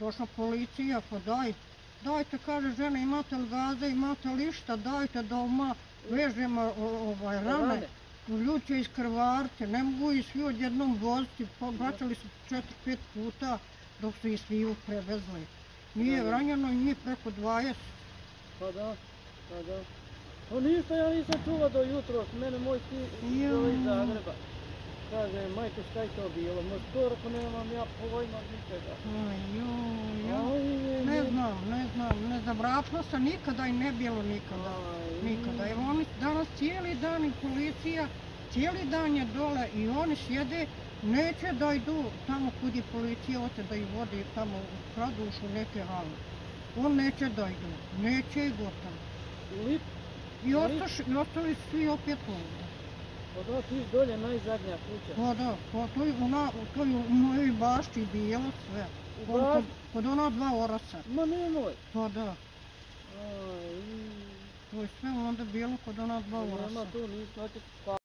Došla policija, pa dajte, kaže žena, imate li gaze, imate li išta, dajte da vežemo rane. Ljudi će iskrvariti, ne mogu i svi odjednom voziti, vraćali su 4-5 puta dok su i sviju prevezli. Nije ranjeno i nije preko 20. Pa da. Pa ništa, ja nisam čuva do jutros, mene moj sin iz Zagreba. Kaže, majko, šta je to bilo? Motor, ako nemam ja pojma ničega. Nezavratno se nikada i ne bilo nikada. Evo oni danas cijeli dan i policija, cijeli dan je dole i oni sjede, neće da idu tamo kud je policija, hoće da ih vodi tamo u Kradušu neke hale. On neće da idu, neće i gotovo. I ostali svi opet ovdje. Pa da, ti dolje najzadnja kuća. Pa da, to je u mojoj bašči bilo sve. Kod ona 2 orasa. Ma nemoj. Pa da. To je sve onda bilo kod ona 2 orasa. Nema tu, nismo